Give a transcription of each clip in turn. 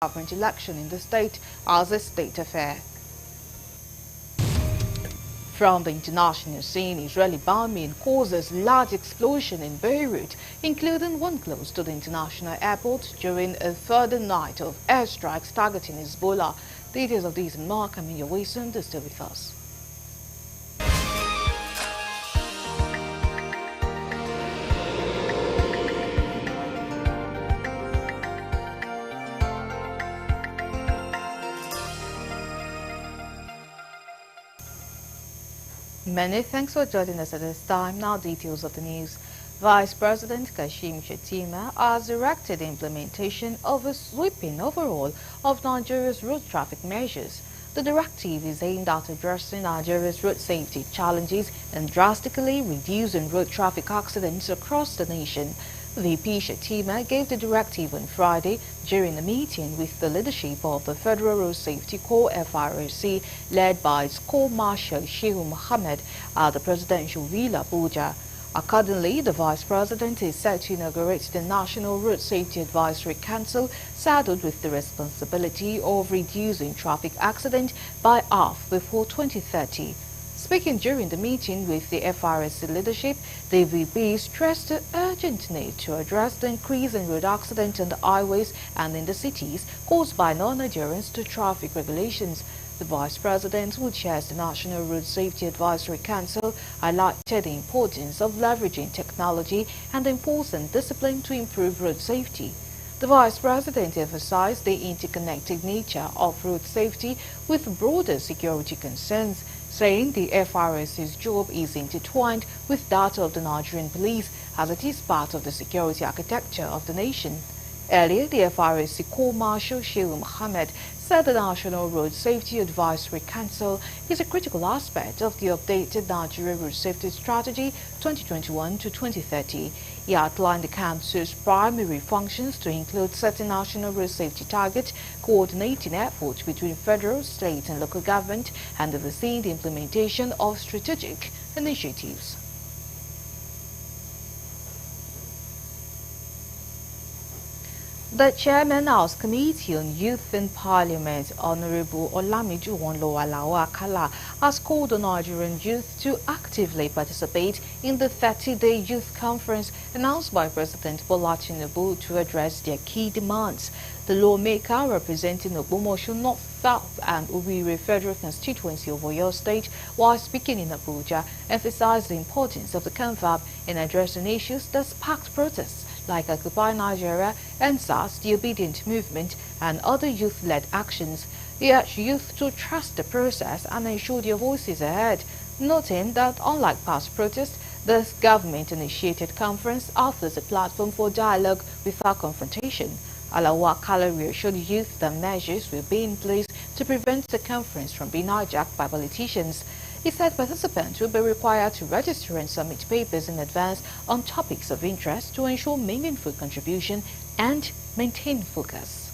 government election in the state as a state affair. From the international scene, Israeli bombing causes large explosion in Beirut, including one close to the international airport during a further night of airstrikes targeting Hezbollah. Details of these and more coming your way soon. To stay with us. Many thanks for joining us at this time. Now details of the news. Vice President Kashim Shettima has directed the implementation of a sweeping overhaul of Nigeria's road traffic measures. The directive is aimed at addressing Nigeria's road safety challenges and drastically reducing road traffic accidents across the nation. VP Shettima gave the directive on Friday during a meeting with the leadership of the Federal Road Safety Corps (FRSC), led by its Corps Marshal Shehu Mohammed at the Presidential Villa, Abuja. Accordingly, the Vice President is set to inaugurate the National Road Safety Advisory Council, saddled with the responsibility of reducing traffic accidents by half before 2030. Speaking during the meeting with the FRSC leadership, the VP stressed the urgent need to address the increase in road accidents on the highways and in the cities caused by non-adherence to traffic regulations. The Vice President, who chairs the National Road Safety Advisory Council, highlighted the importance of leveraging technology and enforcing discipline to improve road safety. The Vice President emphasized the interconnected nature of road safety with broader security concerns, saying the FRS's job is intertwined with that of the Nigerian police as it is part of the security architecture of the nation. Earlier, the FRSC Corps Marshal Shehu Mohammed said the National Road Safety Advisory Council is a critical aspect of the updated Nigeria Road Safety Strategy 2021 to 2030. He outlined the Council's primary functions to include setting national road safety targets, coordinating efforts between federal, state and local government, and overseeing the implementation of strategic initiatives. The Chairman House Committee on Youth in Parliament, Honorable Olamide Onlowalawo Akala, has called on Nigerian youth to actively participate in the 30-day youth conference announced by President Bola Tinubu to address their key demands. The lawmaker representing Ogbomoso North South and Owerri Federal Constituency of Oyo State, while speaking in Abuja, emphasized the importance of the confab in addressing issues that sparked protests like Occupy Nigeria, EndSARS, the Obedient Movement, and other youth-led actions. He urged youth to trust the process and ensure their voices are heard, noting that unlike past protests, this government-initiated conference offers a platform for dialogue without confrontation. Alawa Akala reassured youth that measures will be in place to prevent the conference from being hijacked by politicians. He said participants will be required to register and submit papers in advance on topics of interest to ensure meaningful contribution and maintain focus.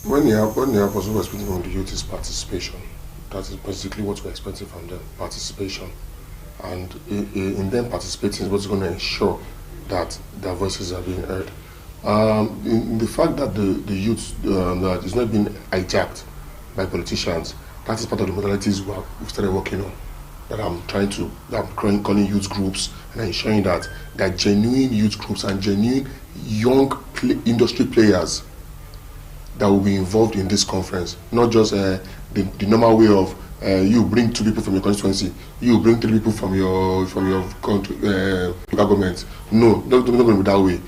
When you have also expecting from the youth is participation. That is basically what we're expecting from them, participation. And in them participating is what's going to ensure that their voices are being heard. In the fact that the youth that is not being hijacked by politicians, that is part of the modalities we've started working on. That I'm calling youth groups and ensuring that there are genuine youth groups and genuine young industry players that will be involved in this conference. Not just the normal way of you bring 2 people from your constituency, you bring 3 people from your local government. No, not going to be that way.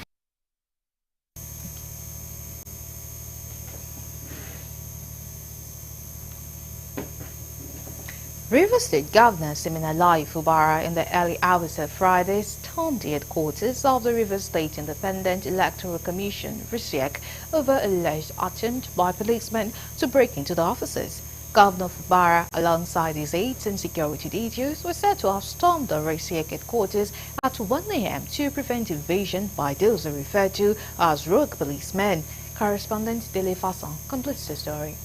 Rivers State Governor Siminalayi Fubara in the early hours of Friday stormed the headquarters of the Rivers State Independent Electoral Commission (RISEC) over alleged attempt by policemen to break into the offices. Governor Fubara, alongside his aides and security details, was said to have stormed the RISEC headquarters at 1 a.m. to prevent invasion by those referred to as rogue policemen. Correspondent Dele Fasson completes the story.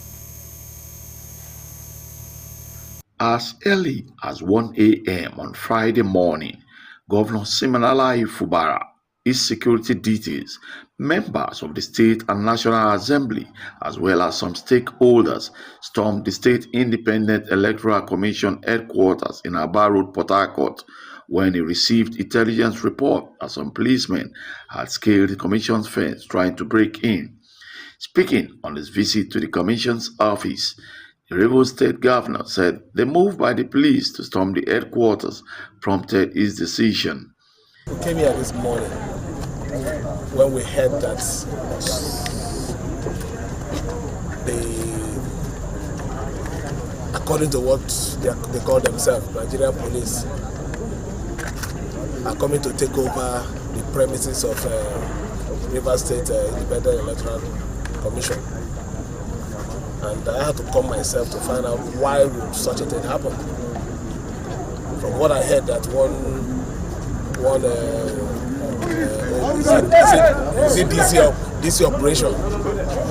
As early as 1 a.m. on Friday morning, Governor Siminalayi Fubara its security details, members of the State and National Assembly, as well as some stakeholders, stormed the State Independent Electoral Commission headquarters in Aba Road, Port Harcourt, when he received intelligence report that some policemen had scaled the commission's fence trying to break in. Speaking on his visit to the commission's office, the Rivers State governor said the move by the police to storm the headquarters prompted his decision. We came here this morning when we heard that according to what they call themselves, Nigerian police, are coming to take over the premises of Rivers State Independent Electoral Commission. And I had to come myself to find out why would such a thing happen. From what I heard, that DC operation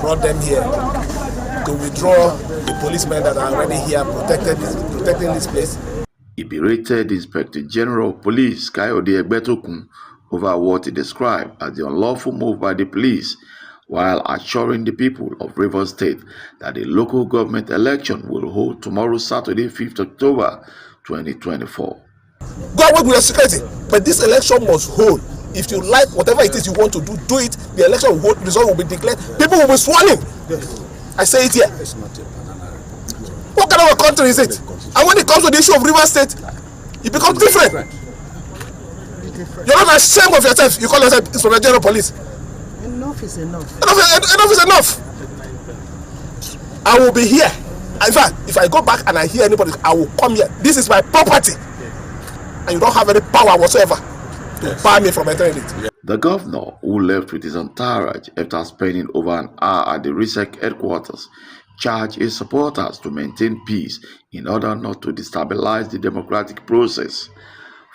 brought them here to withdraw the policemen that are already here protecting this place. He berated Inspector General of Police Kayode Egbetokun over what he described as the unlawful move by the police, while assuring the people of Rivers State that the local government election will hold tomorrow, Saturday, 5th October 2024. Go and work with your security, but this election must hold. If you like whatever it is you want to do, do it. The election will hold, result will be declared, people will be sworn in. I say it here. What kind of a country is it? And when it comes to the issue of Rivers State, it becomes different. You're not ashamed of yourself. You call yourself Inspector General of Police. Enough is enough. Enough is enough. I will be here. In fact, if I go back and I hear anybody, I will come here. This is my property. And you don't have any power whatsoever to bar me from entering it. The governor, who left with his entourage after spending over an hour at the RISEC headquarters, charged his supporters to maintain peace in order not to destabilize the democratic process.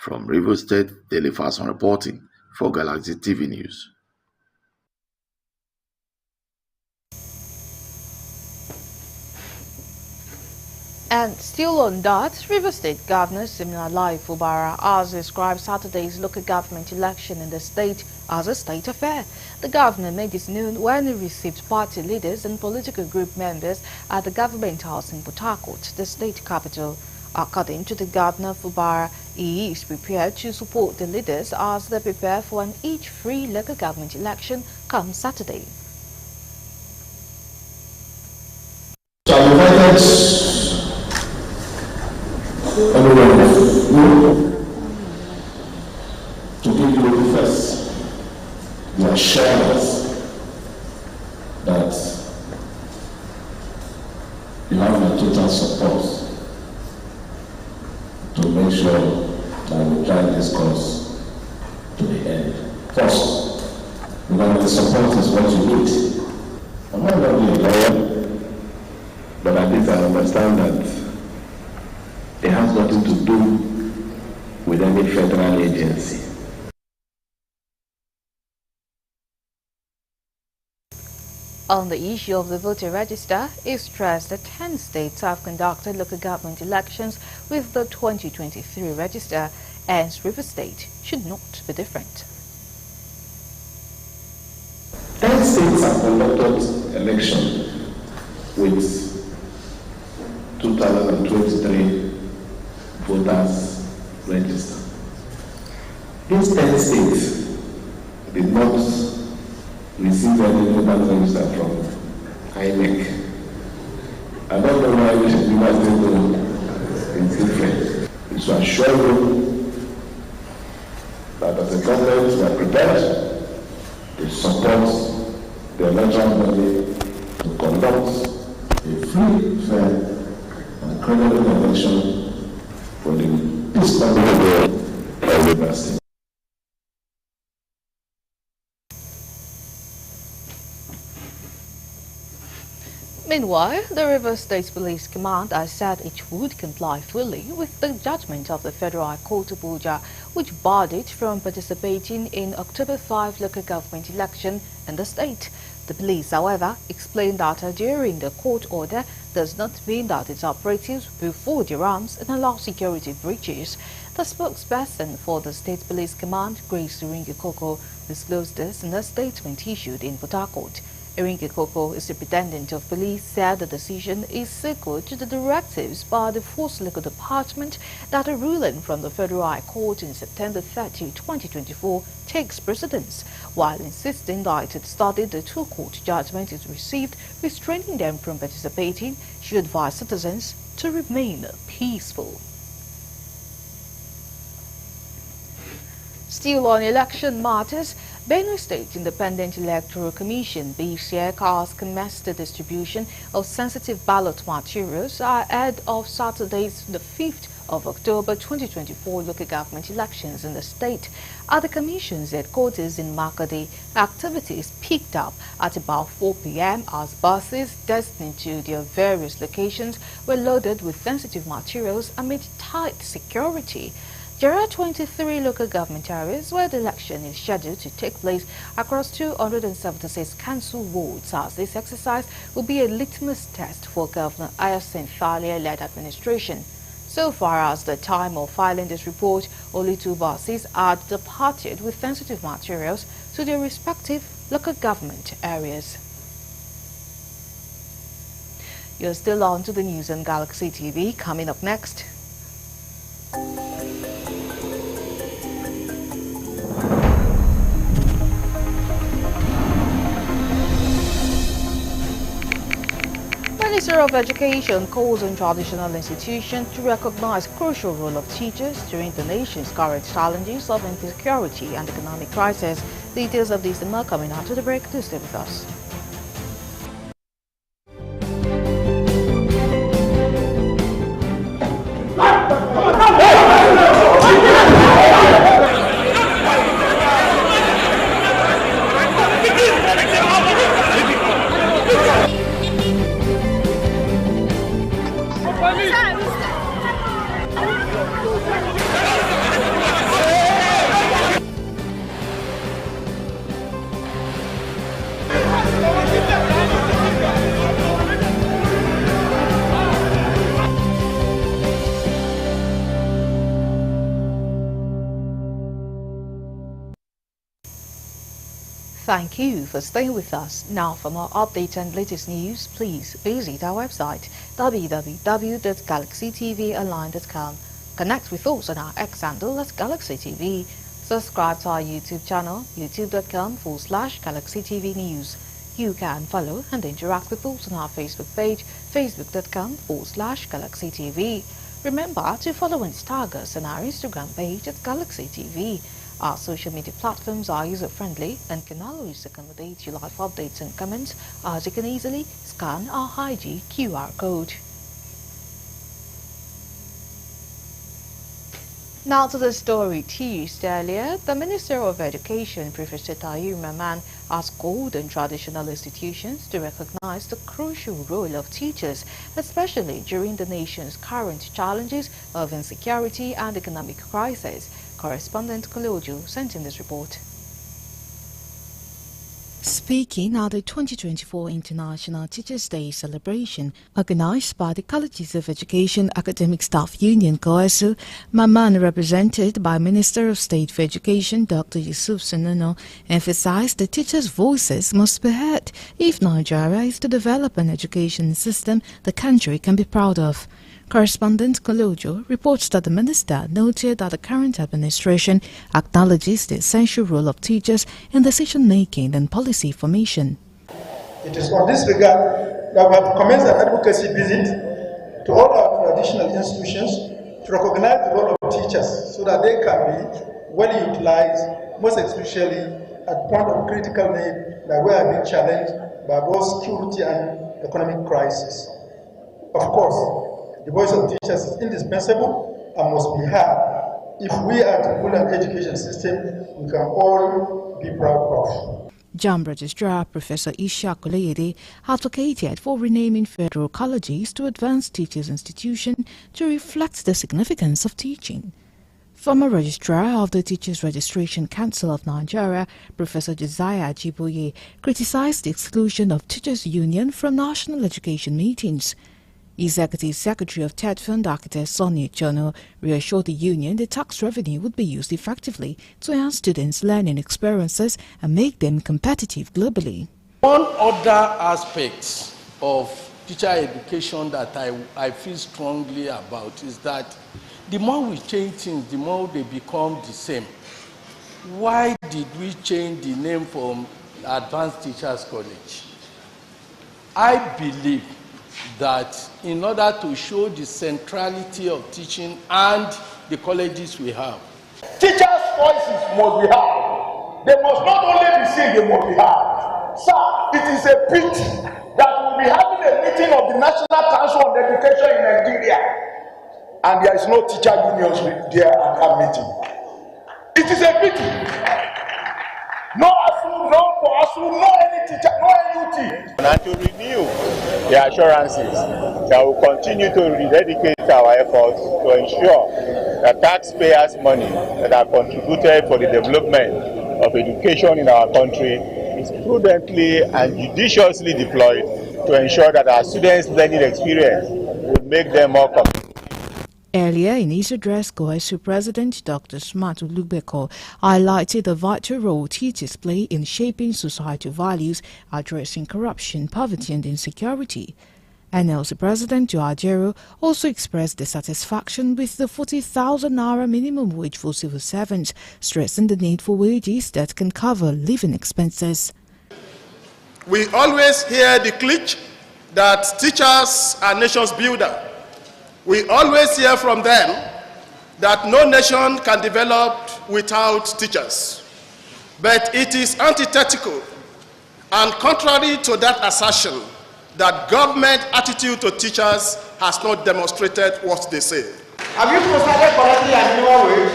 From Rivers State, Daily Fason reporting for Galaxy TV News. And still on that, Rivers State Governor Siminalayi Fubara has described Saturday's local government election in the state as a state affair. The governor made this known when he received party leaders and political group members at the government house in Port Harcourt, the state capital. According to the governor Fubara, he is prepared to support the leaders as they prepare for an each free local government election come Saturday. So I invited everyone to give you first the assurance that you have my total support to make sure that we drive this cause to the end. First, because the support is what you need. I'm not going to be a lawyer, but at least I understand that it has nothing to do with any federal agency. On the issue of the voter register, it stressed that 10 states have conducted local government elections with the 2023 register, and Rivers State should not be different. 10 states have conducted election with 2023 voters register. These 10 states did not receive any voters register from INEC. I don't know why we should do that. It's different. It's to assure you that as a government we are prepared to support the electoral body to conduct a free, fair, and credible election for the peaceful of Rivers State. Meanwhile, the Rivers State Police Command has said it would comply fully with the judgment of the Federal High Court of Abuja, which barred it from participating in October 5 local government election in the state. The police, however, explained that adhering the court order does not mean that its operatives will fold their arms and allow security breaches. The spokesperson for the State Police Command, Grace Iringikoko, disclosed this in a statement issued in Port Harcourt. Iringikoko, Superintendent of Police, said the decision is equal to the directives by the Force Legal Department that a ruling from the Federal High Court in September 30, 2024 takes precedence, while insisting that it studied the two-court judgment it received restraining them from participating. She advised citizens to remain peaceful. Still on election matters, Benue State Independent Electoral Commission (BCEC) has commenced the distribution of sensitive ballot materials ahead of Saturday's the 5th of October 2024 local government elections in the state. At the Commission's headquarters in Makadi, activities picked up at about 4 p.m. as buses destined to their various locations were loaded with sensitive materials amid tight security. There are 23 local government areas where the election is scheduled to take place across 276 council wards, as this exercise will be a litmus test for Governor Hyacinth Thalia-led administration. So far as the time of filing this report, only 2 buses had departed with sensitive materials to their respective local government areas. You're still on to the news on Galaxy TV. Coming up next. Minister of Education calls on traditional institutions to recognize crucial role of teachers during the nation's current challenges of insecurity and economic crisis. Details of this and more coming after the break. Do stay with us. Thank you for staying with us. Now, for more updates and latest news, please visit our website www.galaxytvonline.com. Connect with us on our X handle at Galaxy TV. Subscribe to our YouTube channel, youtube.com/Galaxy TV News. You can follow and interact with us on our Facebook page, facebook.com/Galaxy TV. Remember to follow and tag us on our Instagram page at Galaxy TV. Our social media platforms are user-friendly and can always accommodate your live updates and comments, as you can easily scan our IG QR code. Now to the story teased earlier. The Minister of Education, Professor Tahir Maman, has called on traditional institutions to recognize the crucial role of teachers, especially during the nation's current challenges of insecurity and economic crisis. Correspondent Kolojo sent in this report. Speaking at the 2024 International Teachers' Day celebration organized by the Colleges of Education Academic Staff Union (COESU), Maman, represented by Minister of State for Education Dr. Yusuf Sununu, emphasized that teachers' voices must be heard if Nigeria is to develop an education system the country can be proud of. Correspondent Kolojo reports that the minister noted that the current administration acknowledges the essential role of teachers in decision-making and policy formation. It is on this regard that we have commenced an advocacy visit to all our traditional institutions to recognize the role of teachers so that they can be well utilized, most especially at point of critical need that we are being challenged by both security and economic crisis. Of course, the voice of teachers is indispensable and must be heard if we are to build an education system we can all be proud of. JAMB Registrar Professor Isha Koleyede advocated for renaming federal colleges to advanced teachers' institution to reflect the significance of teaching. Former Registrar of the Teachers Registration Council of Nigeria, Professor Josiah Ajiboye, criticized the exclusion of Teachers Union from national education meetings. Executive Secretary of TED Fund Architect Sonia Chono reassured the union the tax revenue would be used effectively to enhance students' learning experiences and make them competitive globally. One other aspect of teacher education that I feel strongly about is that the more we change things, the more they become the same. Why did we change the name from Advanced Teachers College? I believe that in order to show the centrality of teaching and the colleges we have, teachers' voices must be heard. They must not only be seen, they must be heard. Sir, it is a pity that we'll be having a meeting of the National Council on Education in Nigeria, and there is no teacher unions there at that meeting. It is a pity. No ASU, no POASU, no any teacher, no NUT. And to renew the assurances that we will continue to dedicate our efforts to ensure that taxpayers' money that are contributed for the development of education in our country is prudently and judiciously deployed to ensure that our students' learning experience will make them more competitive. Earlier in his address, COESU President Dr. Smart Olugbeko highlighted the vital role teachers play in shaping societal values, addressing corruption, poverty and insecurity. NLC President Joe Ajero also expressed dissatisfaction with the 40,000 naira minimum wage for civil servants, stressing the need for wages that can cover living expenses. We always hear the cliché that teachers are nation's builder. We always hear from them that no nation can develop without teachers. But it is antithetical and contrary to that assertion that government attitude to teachers has not demonstrated what they say. Have you decided correctly and minimum wage?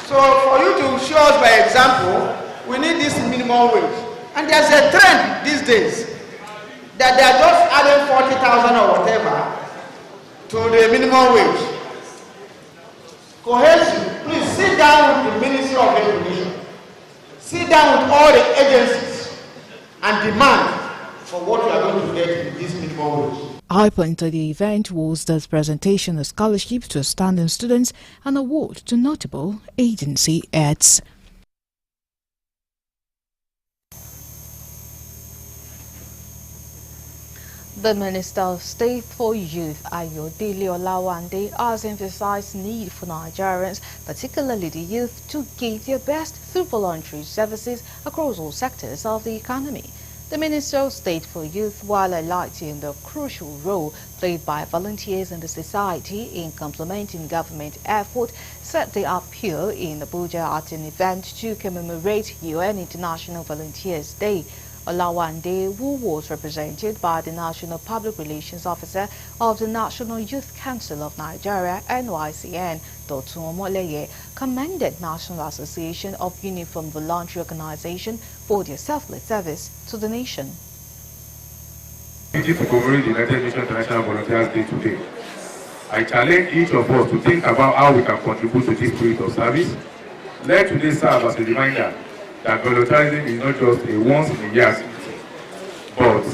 So for you to show us by example, we need this minimum wage. And there's a trend these days that they are just adding 40,000 or whatever to the minimum wage. COESU, please sit down with the Ministry of Education. Sit down with all the agencies and demand for what you are going to get in this minimum wage. High point of the event was the presentation of scholarships to outstanding students and award to notable agency heads. The Minister of State for Youth, Ayodele Olawande, has emphasized need for Nigerians, particularly the youth, to give their best through voluntary services across all sectors of the economy. The Minister of State for Youth, while highlighting the crucial role played by volunteers in the society in complementing government effort, set the appeal in Abuja at an event to commemorate UN International Volunteers Day. Olawande, who was represented by the National Public Relations Officer of the National Youth Council of Nigeria, NYCN, Dotun Omoleye, commended National Association of Uniform Voluntary Organization for their selfless service to the nation. To commemorate the United Nations International Volunteers Day today, I challenge each of us to think about how we can contribute to this spirit of service. Let today serve as a reminder that volunteerism is not just a once-in-a-year activity, but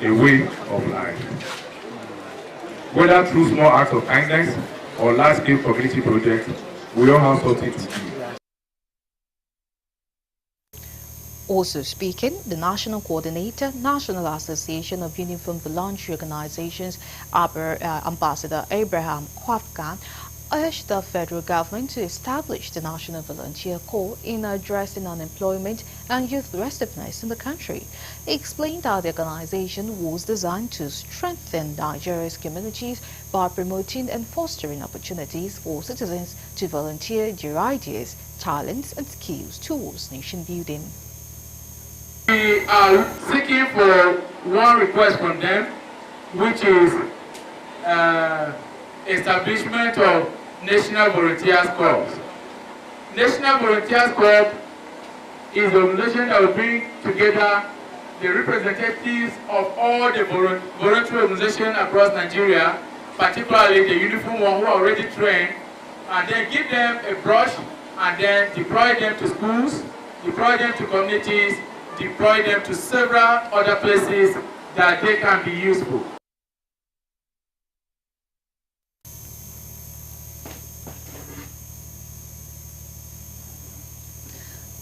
a way of life. Whether through small acts of kindness or large-scale community projects, we all have something to give. Also speaking, the National Coordinator, National Association of Uniform Voluntary Organizations, Ambassador Abraham Kwafkan, urged the federal government to establish the National Volunteer Corps in addressing unemployment and youth restiveness in the country. He explained how the organization was designed to strengthen Nigeria's communities by promoting and fostering opportunities for citizens to volunteer their ideas, talents and skills towards nation building. We are seeking for one request from them, which is establishment of National Volunteers Corps. National Volunteers Corps is the organization that will bring together the representatives of all the voluntary organizations across Nigeria, particularly the uniform ones who are already trained, and then give them a brush and then deploy them to schools, deploy them to communities, deploy them to several other places that they can be useful.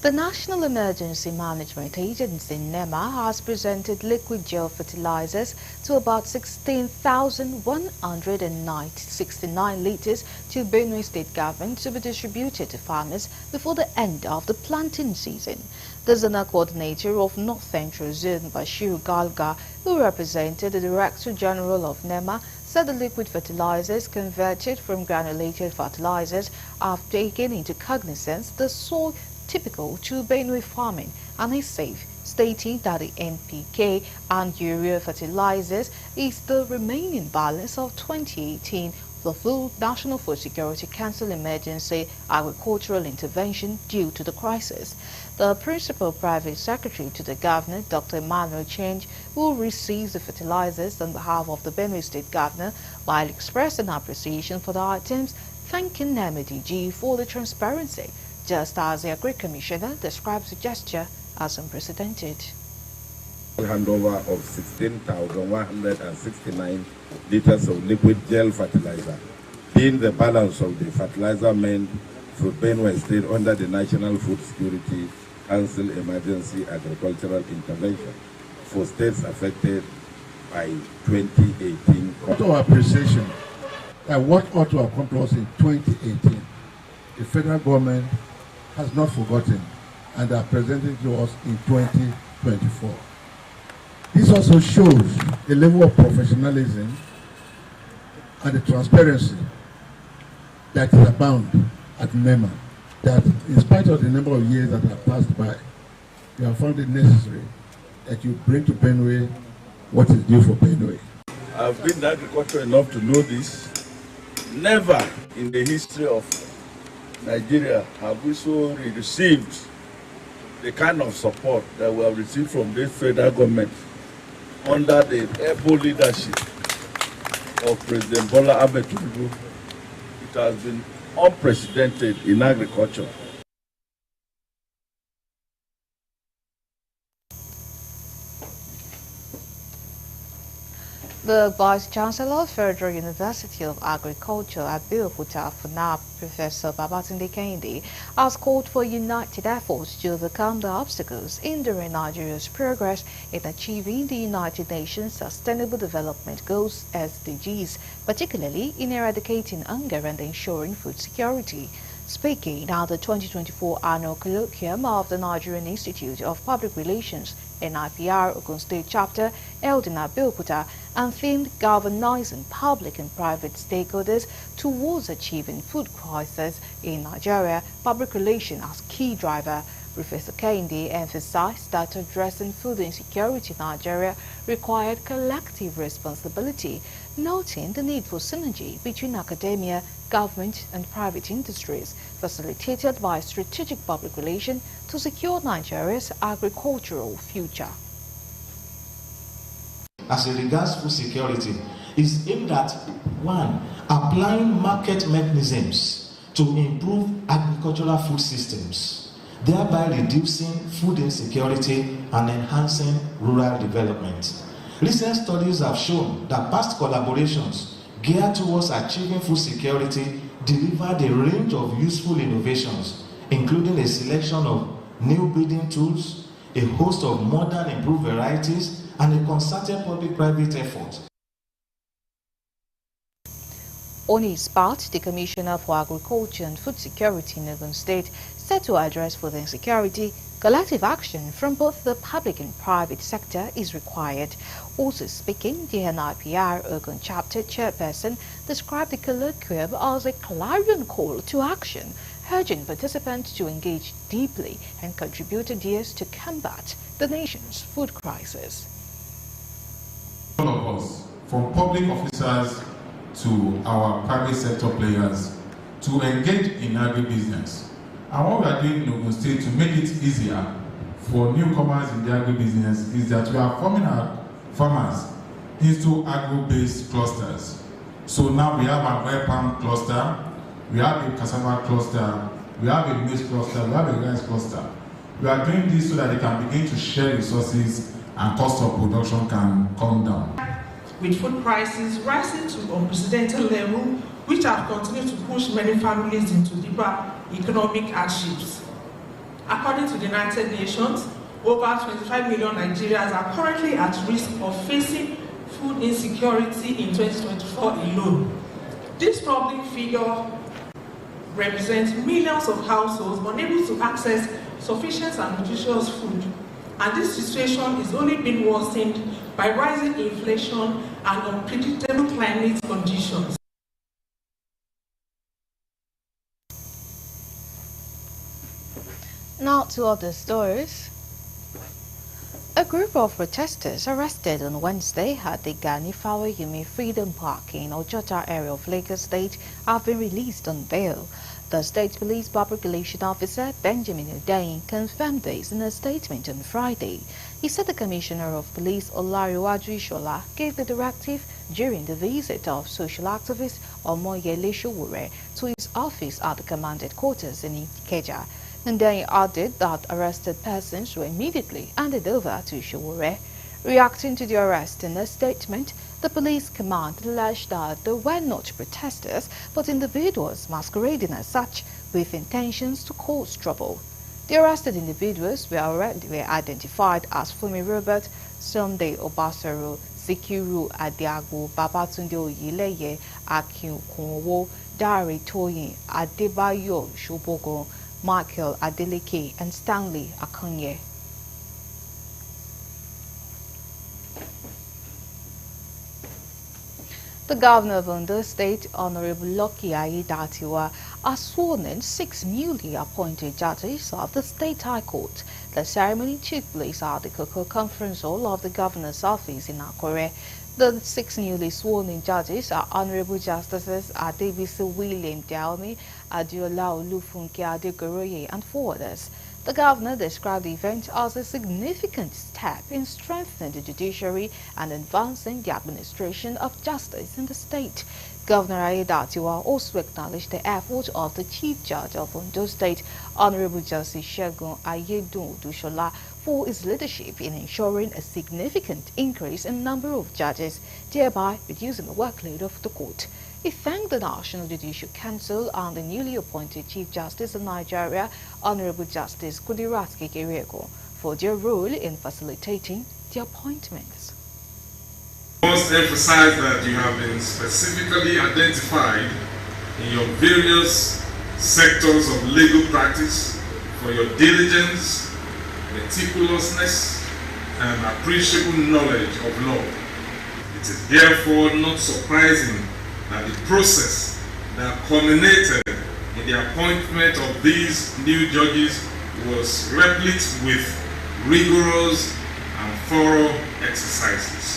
The National Emergency Management Agency, NEMA, has presented liquid gel fertilizers to about 16,169 litres to Benue State Government to be distributed to farmers before the end of the planting season. The Zonal Coordinator of North Central Zone, Bashir Galga, who represented the Director General of NEMA, said the liquid fertilizers converted from granulated fertilizers have taken into cognizance the soil typical to Benue farming and is safe, stating that the NPK and urea fertilizers is the remaining balance of 2018 the full National Food Security Council emergency agricultural intervention due to the crisis. The Principal Private Secretary to the Governor, Dr. Emmanuel Change, will receive the fertilizers on behalf of the Benue State Governor while expressing appreciation for the items, thanking NEMA-DG for the transparency, just as the Agri Commissioner describes the gesture as unprecedented. Handover of 16,169 litres of liquid gel fertilizer, being the balance of the fertilizer meant for Benue State under the National Food Security Council Emergency Agricultural Intervention for states affected by 2018. Total appreciation that what ought to have come to us in 2018, the federal government has not forgotten and are presenting to us in 2024. This also shows the level of professionalism and the transparency that is abound at NEMA, that in spite of the number of years that have passed by, you have found it necessary that you bring to Benue what is due for Benue. I've been in agriculture enough to know this. Never in the history of Nigeria have we so received the kind of support that we have received from this federal government under the able leadership of President Bola Ahmed Tinubu. It has been unprecedented in agriculture. The Vice-Chancellor of Federal University of Agriculture at Abeokuta, FUNAB, Professor Babatunde Kehinde, has called for united efforts to overcome the obstacles hindering Nigeria's progress in achieving the United Nations Sustainable Development Goals (SDGs), particularly in eradicating hunger and ensuring food security. Speaking at the 2024 annual colloquium of the Nigerian Institute of Public Relations, NIPR, Ogun State Chapter, held in Abeokuta, and themed Galvanizing Public and Private Stakeholders Towards Achieving Food Crisis in Nigeria, Public Relations as Key Driver. Professor Kehinde emphasized that addressing food insecurity in Nigeria required collective responsibility, noting the need for synergy between academia, government and private industries, facilitated by strategic public relations to secure Nigeria's agricultural future. As regards food security, is aimed at 1. Applying market mechanisms to improve agricultural food systems, thereby reducing food insecurity and enhancing rural development. Recent studies have shown that past collaborations geared towards achieving food security delivered a range of useful innovations, including a selection of new breeding tools, a host of modern improved varieties, and a concerted public-private effort. On his part, the Commissioner for Agriculture and Food Security in Ogun State said to address food insecurity, collective action from both the public and private sector is required. Also speaking, the NIPR Ogun Chapter Chairperson described the colloquium as a clarion call to action, urging participants to engage deeply and contribute ideas to combat the nation's food crisis. All of us, from public officers to our private sector players, to engage in agribusiness. And what we are doing in Ogun State to make it easier for newcomers in the agribusiness is that we are forming our farmers into agro-based clusters. So now we have a red palm cluster, we have a cassava cluster, we have a maize cluster, we have a rice cluster. We are doing this so that they can begin to share resources and cost of production can come down. With food prices rising to unprecedented level, which have continued to push many families into deeper economic hardships. According to the United Nations, over 25 million Nigerians are currently at risk of facing food insecurity in 2024 alone. This troubling figure represents millions of households unable to access sufficient and nutritious food. And this situation is only being worsened by rising inflation and unpredictable climate conditions. Now to other stories. A group of protesters arrested on Wednesday at the Gani Fawayimi Freedom Park in Ojota area of Lagos State have been released on bail. The State Police Public Relations Officer, Benjamin Udayin, confirmed this in a statement on Friday. He said the Commissioner of Police, Olariwaju Ishola, gave the directive during the visit of social activist Omoyele Sowore to his office at the command headquarters in Ikeja. And then added that arrested persons were immediately handed over to Sowore. Reacting to the arrest in a statement, the police command alleged that they were not protesters but individuals masquerading as such with intentions to cause trouble. The arrested individuals were identified as Fumi Robert, Sunday Obasaro, Sikiru Adiago, Babatunde Oyeleye, Akin Okunwo, Dare Toyin, Adebayo Shobogo, Michael Adeleke, and Stanley Akonye. The governor of Ondo State, Honorable Lucky Aiyedatiwa, has sworn in 6 newly appointed judges of the State High Court. The ceremony took place at the Cocoa Conference Hall of the Governor's Office in Akure. The 6 newly sworn-in judges are Honorable Justices Adebisi William Daomi, Adiola Olufunke Adegoroye, and 4 others. The governor described the event as a significant step in strengthening the judiciary and advancing the administration of justice in the state. Governor Aiyedatiwa also acknowledged the effort of the Chief Judge of Ondo State, Honorable Justice Segun Ayedun Dushola, for his leadership in ensuring a significant increase in number of judges, thereby reducing the workload of the court. He thanked the National Judicial Council and the newly appointed Chief Justice of Nigeria, Honorable Justice Kudirat Kekerego, for their role in facilitating the appointments. I must emphasize that you have been specifically identified in your various sectors of legal practice for your diligence, meticulousness, and appreciable knowledge of law. It is therefore not surprising that the process that culminated in the appointment of these new judges was replete with rigorous and thorough exercises.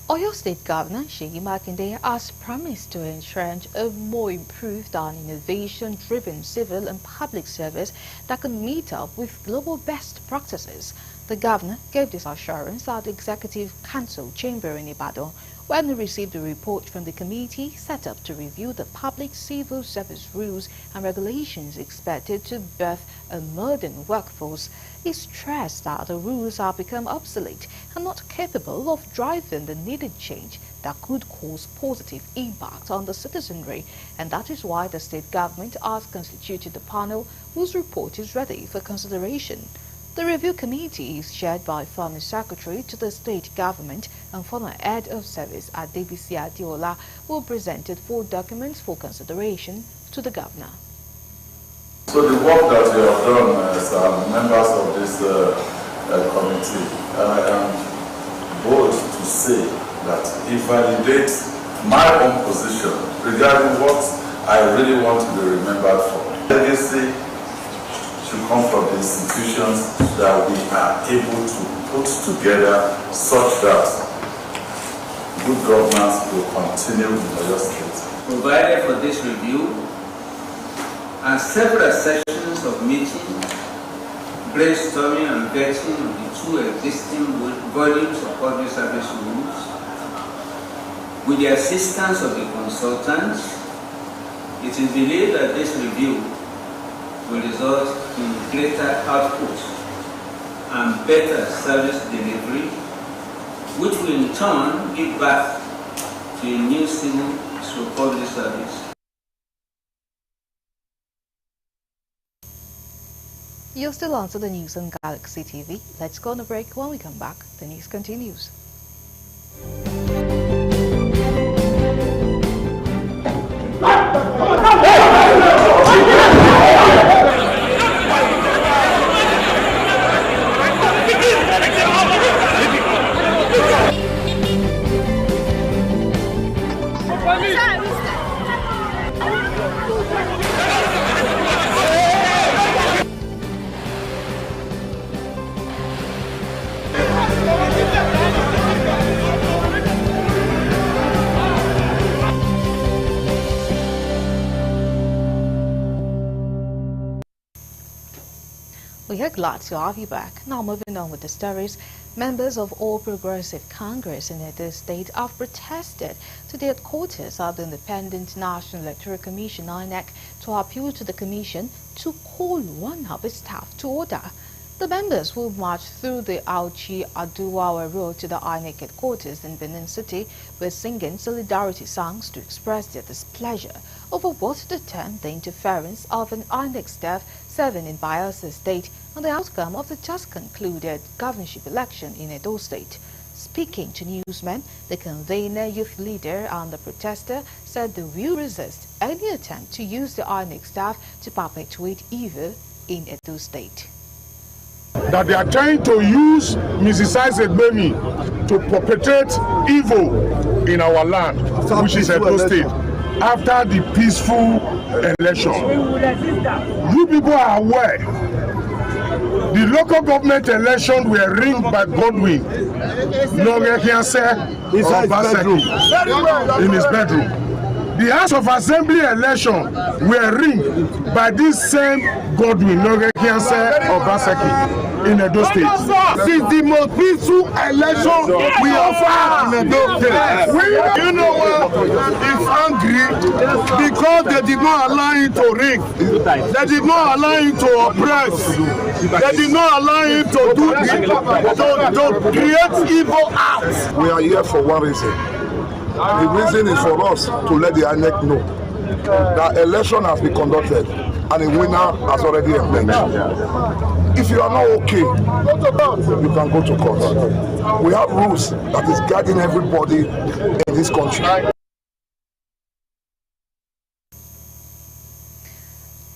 Oyo State Governor Seyi Makinde has promised to entrench a more improved and innovation-driven civil and public service that can meet up with global best practices. The governor gave this assurance at the Executive Council Chamber in Ibadan when he received a report from the committee set up to review the public civil service rules and regulations expected to birth a modern workforce. He stressed that the rules have become obsolete and not capable of driving the needed change that could cause positive impact on the citizenry, and that is why the state government has constituted a panel whose report is ready for consideration. The review committee is chaired by former secretary to the state government and former head of service Adebisi Adiola, who presented 4 documents for consideration to the governor. So the work that we have done as members of this committee, I am bold to say that it validates my own position regarding what I really want to be remembered for. Legacy should come from the institutions that we are able to put together such that good governance will continue in Oyo State. Provided for this review and several sessions of meeting, brainstorming and vetting of the 2 existing volumes of public service rules, With the assistance of the consultants, it is believed that this review will result in greater output and better service delivery, which will in turn give birth to a new civil/public service. You're still on to the news on Galaxy TV. Let's go on a break. When we come back, the news continues. We are glad to have you back. Now moving on with the stories. Members of All Progressive Congress in Edo State have protested to the headquarters of the Independent National Electoral Commission (INEC) to appeal to the commission to call one of its staff to order. The members will march through the Auchi Aduwawa Road to the INEC headquarters in Benin City, where singing solidarity songs to express their displeasure over what they termed the interference of an INEC staff serving in Bayelsa State and the outcome of the just concluded governorship election in Edo State. Speaking to newsmen, the convener, youth leader and the protester said they will resist any attempt to use the INEC staff to perpetuate evil in Edo State. That they are trying to use Mrs. Isaac Bemi to perpetrate evil in our land, which is Edo State, after the peaceful election. You people are aware the local government election were rigged by Godwin Norekianse Obaseki in his bedroom. The House of Assembly election were rigged by this same Godwin Norekianse Obaseki in Edo State. This is the most peaceful election we offer in Edo State. You know what? It's angry because they did not allow him to rig. They did not allow him to oppress. They did not allow him to do to create evil acts. We are here for one reason. The reason is for us to let the INEC know that election has been conducted and a winner has already emerged. If you are not okay, you can go to court. We have rules that is guiding everybody in this country.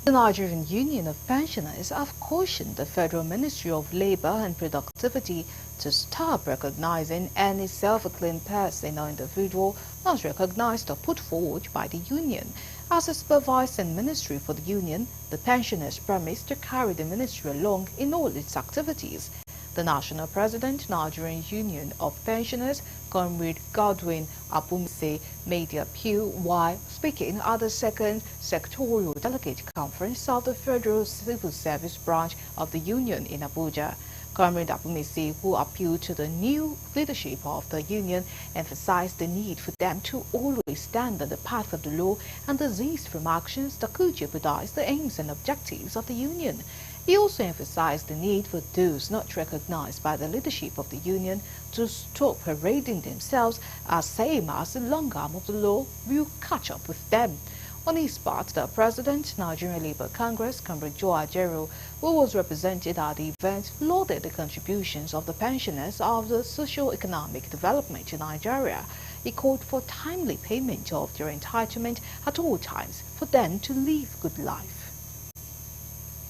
The Nigerian Union of Pensioners have cautioned the Federal Ministry of Labour and Productivity to stop recognizing any self-acclaimed person or individual not recognized or put forward by the union. As a supervising ministry for the union, the pensioners promised to carry the ministry along in all its activities. The National President, Nigerian Union of Pensioners, Comrade Godwin Abumise, made the appeal while speaking at the second sectorial delegate conference of the Federal Civil Service branch of the union in Abuja. Comrade Abumise, who appealed to the new leadership of the union, emphasized the need for them to always stand on the path of the law and desist from actions that could jeopardize the aims and objectives of the union. He also emphasized the need for those not recognized by the leadership of the union to stop parading themselves as same as the long arm of the law will catch up with them. On his part, the President, Nigerian Labour Congress, Comrade Joe Ajero, who was represented at the event, lauded the contributions of the pensioners of the socio-economic development in Nigeria. He called for timely payment of their entitlement at all times for them to live good life.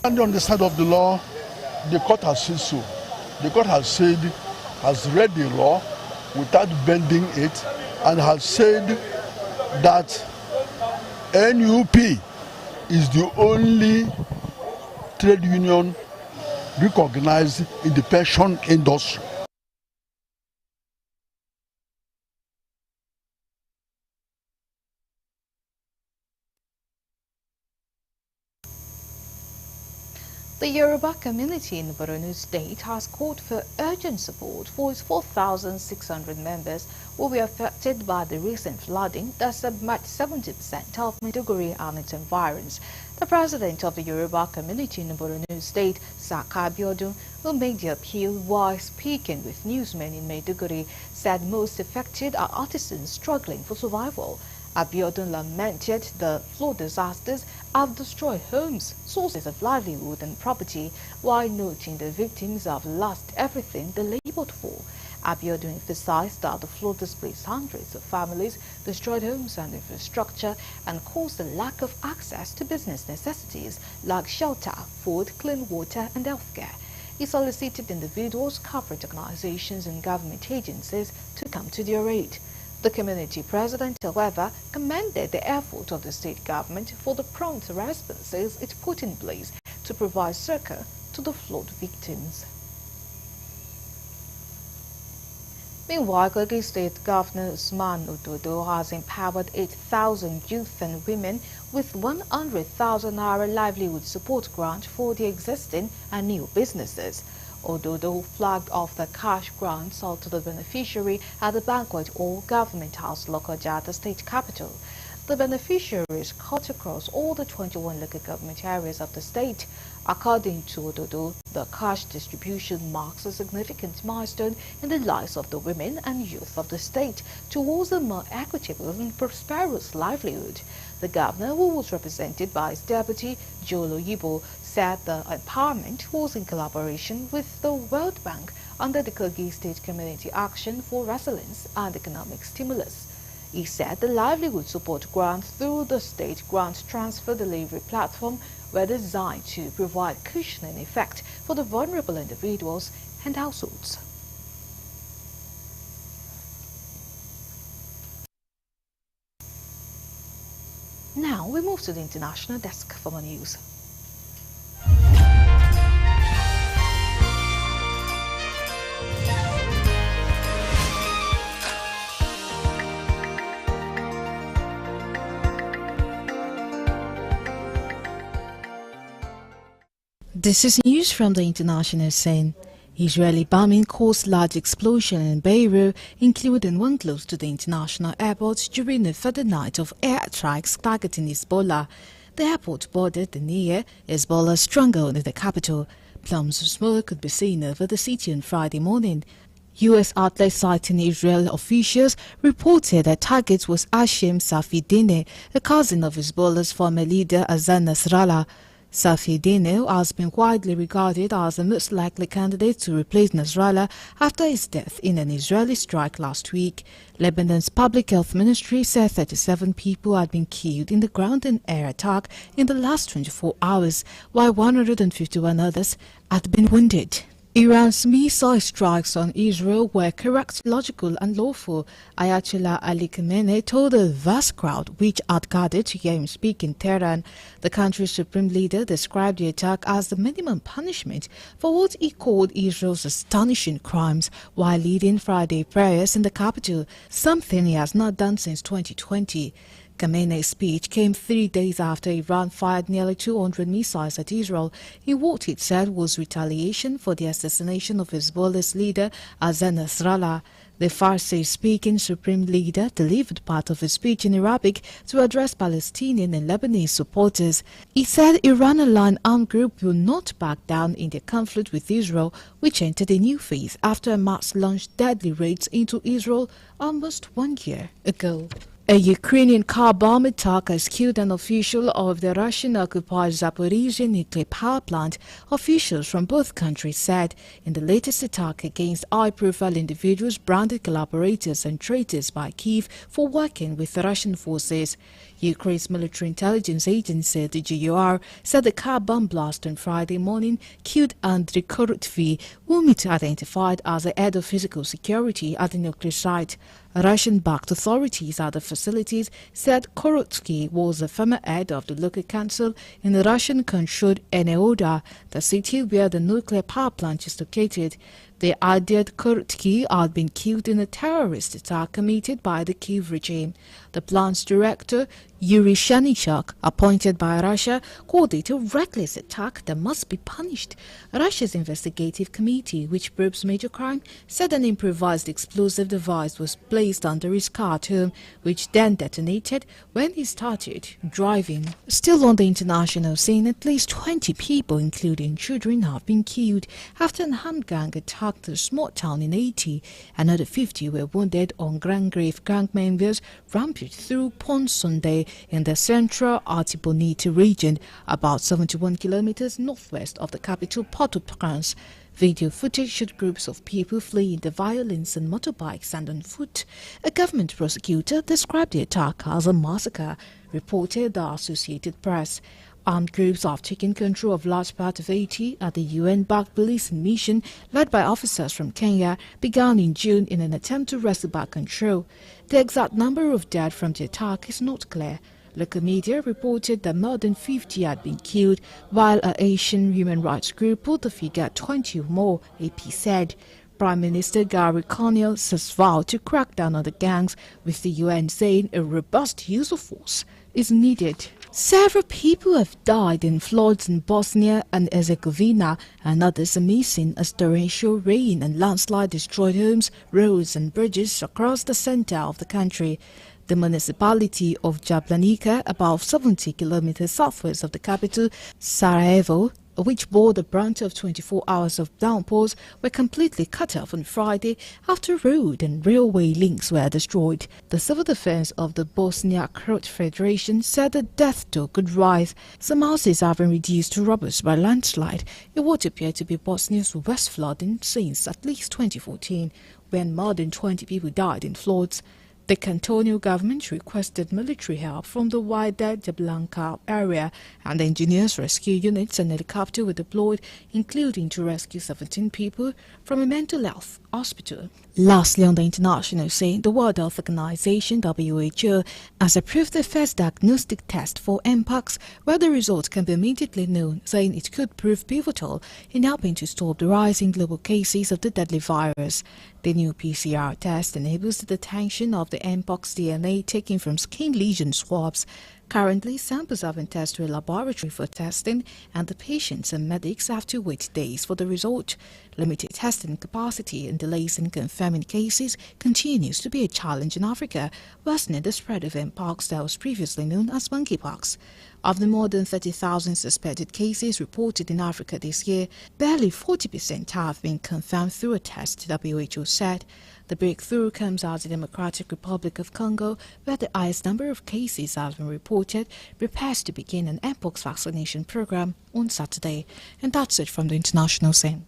And on the side of the law, the court has said so. The court has said, has read the law without bending it, and has said that NUP is the only trade union recognized in the pension industry. The Yoruba community in Borno State has called for urgent support for its 4,600 members who were affected by the recent flooding that submerged 70% of Maiduguri and its environs. The president of the Yoruba community in Borno State, Saka Abiodun, who made the appeal while speaking with newsmen in Maiduguri, said most affected are artisans struggling for survival. Abiodun lamented the flood disasters have destroyed homes, sources of livelihood and property, while noting the victims have lost everything they labored for. Abiodun emphasized that the flood displaced hundreds of families, destroyed homes and infrastructure, and caused a lack of access to business necessities like shelter, food, clean water, and healthcare. He solicited individuals, corporate organizations, and government agencies to come to their aid. The community president, however, commended the effort of the state government for the prompt responses it put in place to provide succor to the flood victims. Meanwhile, Kogi State Governor Usman Ododo has empowered 8,000 youth and women with 100,000 naira livelihood support grant for their existing and new businesses. Ododo flagged off the cash grant sold to the beneficiary at the banquet hall Government House, Lokoja, the state capital. The beneficiaries cut across all the 21 local government areas of the state. According to Ododo, the cash distribution marks a significant milestone in the lives of the women and youth of the state towards a more equitable and prosperous livelihood. The governor, who was represented by his deputy, Jolo Yibo, said the empowerment was in collaboration with the World Bank under the Kogi State Community Action for Resilience and Economic Stimulus. He said the livelihood support grant through the state grant transfer delivery platform were designed to provide cushioning effect for the vulnerable individuals and households. Now we move to the international desk for more news. This is news from the international scene. Israeli bombing caused large explosion in Beirut, including one close to the international airport during a further night of air strikes targeting Hezbollah. The airport bordered near Hezbollah's stronghold in the capital. Plumes of smoke could be seen over the city on Friday morning. U.S. outlets citing Israel officials reported that target was Hashem Safieddine, a cousin of Hezbollah's former leader Hassan Nasrallah. Safieddine has been widely regarded as the most likely candidate to replace Nasrallah after his death in an Israeli strike last week. Lebanon's public health ministry said 37 people had been killed in the ground and air attack in the last 24 hours, while 151 others had been wounded. Iran's missile strikes on Israel were correct, logical and lawful, Ayatollah Ali Khamenei told a vast crowd which had gathered to hear him speak in Tehran. The country's supreme leader described the attack as the minimum punishment for what he called Israel's astonishing crimes while leading Friday prayers in the capital, something he has not done since 2020. Khamenei's speech came 3 days after Iran fired nearly 200 missiles at Israel in what it said was retaliation for the assassination of Hezbollah's leader Hassan Nasrallah. The Farsi-speaking supreme leader delivered part of his speech in Arabic to address Palestinian and Lebanese supporters. He said Iran-aligned armed group will not back down in their conflict with Israel, which entered a new phase after Hamas launched deadly raids into Israel almost 1 year ago. A Ukrainian car bomb attack has killed an official of the Russian-occupied Zaporizhzhia nuclear power plant, officials from both countries said, in the latest attack against high-profile individuals branded collaborators and traitors by Kyiv for working with the Russian forces. Ukraine's military intelligence agency, the GUR, said the car bomb blast on Friday morning killed Andriy Korotkov, whom it identified as the head of physical security at the nuclear site. Russian-backed authorities at the facilities said Korotkov was the former head of the local council in the Russian-controlled Eneoda, the city where the nuclear power plant is located. The Adyat Kurtki had been killed in a terrorist attack committed by the Kyiv regime. The plant's director, Yuri Shanichuk, appointed by Russia, called it a reckless attack that must be punished. Russia's investigative committee, which probes major crime, said an improvised explosive device was placed under his car at home, which then detonated when he started driving. Still on the international scene, at least 20 people, including children, have been killed after an armed gang attacked a small town in Haiti. Another 50 were wounded on Grand Grave gang members rampaged through Pont Sunday in the central Artibonite region, about 71 kilometers northwest of the capital Port-au-Prince. Video footage showed groups of people fleeing the violence on motorbikes and on foot. A government prosecutor described the attack as a massacre, reported the Associated Press. Armed groups have taken control of large part of Haiti at the UN-backed policing mission led by officers from Kenya began in June in an attempt to wrestle back control. The exact number of dead from the attack is not clear. Local media reported that more than 50 had been killed, while a Haitian human rights group put the figure at 20 or more, AP said. Prime Minister Gary Conille has vowed to crack down on the gangs, with the UN saying a robust use of force is needed. Several people have died in floods in Bosnia and Herzegovina, and others are missing as torrential rain and landslide destroyed homes, roads and bridges across the center of the country. The municipality of Jablanica, about 70 kilometers southwest of the capital, Sarajevo, which bore the brunt of 24 hours of downpours, were completely cut off on Friday after road and railway links were destroyed. The civil defense of the Bosnia Croat Federation said the death toll could rise. Some houses have been reduced to rubble by landslide in what appeared to be Bosnia's worst flooding since at least 2014, when more than 20 people died in floods. The cantonal government requested military help from the wider Jablanka area, and engineers, rescue units and helicopter were deployed, including to rescue 17 people from a mental health hospital. Lastly, on the international scene, the World Health Organization (WHO) has approved the first diagnostic test for Mpox, where the results can be immediately known, saying it could prove pivotal in helping to stop the rising global cases of the deadly virus. The new PCR test enables the detection of the Mpox DNA taken from skin lesion swabs. Currently, samples have been tested to a laboratory for testing, and the patients and medics have to wait days for the result. Limited testing capacity and delays in confirming cases continues to be a challenge in Africa, worsening the spread of Mpox that was previously known as monkeypox. Of the more than 30,000 suspected cases reported in Africa this year, barely 40% have been confirmed through a test, WHO said. The breakthrough comes as the Democratic Republic of Congo, where the highest number of cases has been reported, prepares to begin an Mpox vaccination program on Saturday. And that's it from the international scene.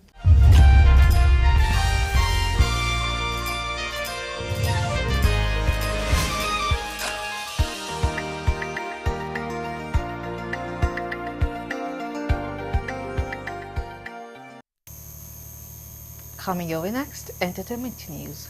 Coming your way next, entertainment news.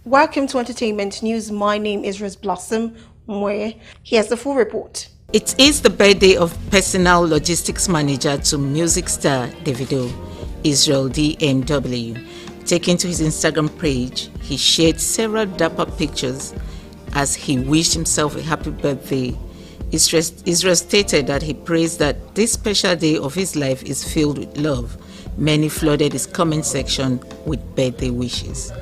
Welcome to Entertainment News. My name is Rose Blossom Mwe. Here's the full report. It is the birthday of personal logistics manager to music star Davido, Israel DMW. Taken to his Instagram page, he shared several dapper pictures as he wished himself a happy birthday. Israel stated that he prays that this special day of his life is filled with love. Many flooded his comment section with birthday wishes.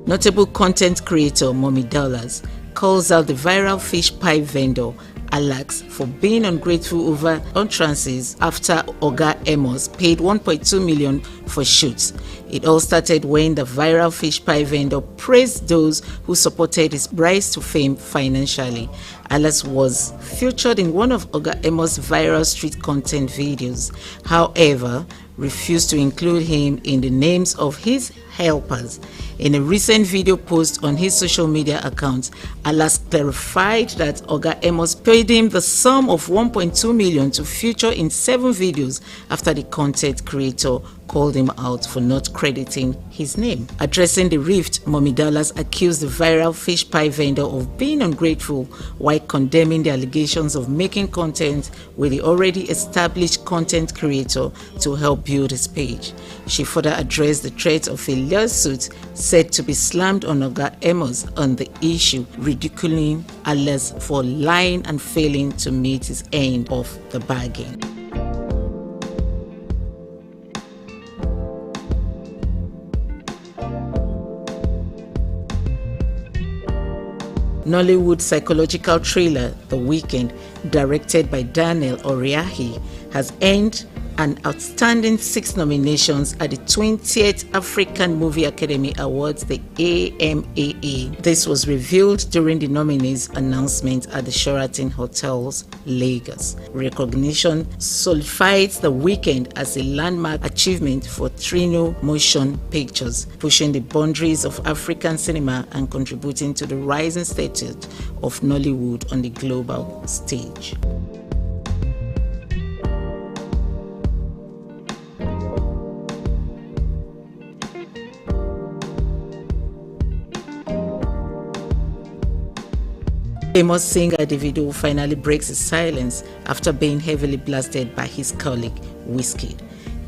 Notable content creator Mommy Dollars calls out the viral fish pie vendor Alex for being ungrateful over utterances after Oga Amos paid 1.2 million for shoots. It all started when the viral fish pie vendor praised those who supported his rise to fame financially. Alex was featured in one of Oga Amos' viral street content videos, however, refused to include him in the names of his helpers. In a recent video post on his social media account, Alas clarified that Oga Amos paid him the sum of 1.2 million to feature in 7 videos after the content creator called him out for not crediting his name. Addressing the rift, Mommy Dallas accused the viral fish pie vendor of being ungrateful while condemning the allegations of making content with the already established content creator to help build his page. She further addressed the threat of a lawsuit said to be slammed on Oga Amos on the issue, ridiculing Alas for lying and failing to meet his end of the bargain. Nollywood psychological thriller The Weekend, directed by Daniel Oriahi, has earned an outstanding 6 nominations at the 20th African Movie Academy Awards, the AMAA. This was revealed during the nominees' announcement at the Sheraton Hotels, Lagos. Recognition solidifies The Weekend as a landmark achievement for Trino Motion Pictures, pushing the boundaries of African cinema and contributing to the rising status of Nollywood on the global stage. Famous singer Davido finally breaks his silence after being heavily blasted by his colleague Wizkid.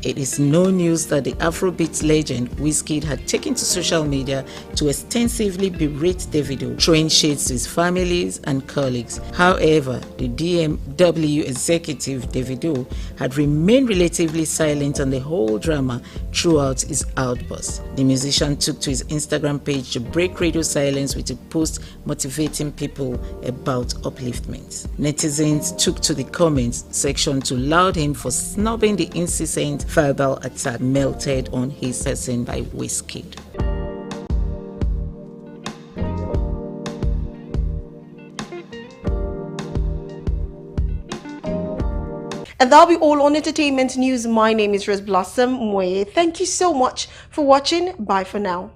It is no news that the Afrobeat legend Wizkid had taken to social media to extensively berate Davido, throwing shades to his families and colleagues. However, the DMW executive Davido had remained relatively silent on the whole drama throughout his outburst. The musician took to his Instagram page to break radio silence with a post motivating people about upliftment. Netizens took to the comments section to laud him for snubbing the incessant verbal attack melted on his person by Wizkid. And that'll be all on entertainment news. My name is Rose Blossom Mwe. Thank you so much for watching. Bye for now.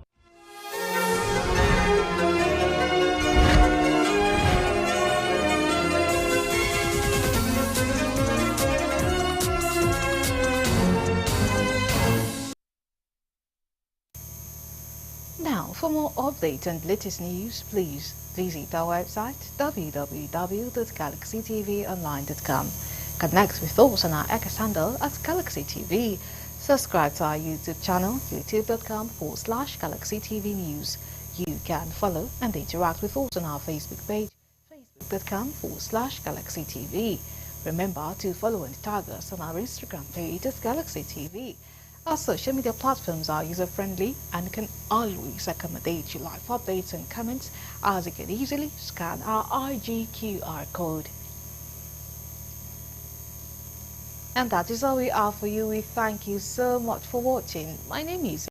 Now, for more updates and latest news, please visit our website www.galaxytvonline.com. Connect with us on our X handle at Galaxy TV. Subscribe to our YouTube channel, youtube.com/Galaxy TV News. You can follow and interact with us on our Facebook page, facebook.com/Galaxy TV. Remember to follow and tag us on our Instagram page at Galaxy TV. Our social media platforms are user-friendly and can always accommodate your live updates and comments, as you can easily scan our IG QR code. And that is all we have for you. We thank you so much for watching. My name is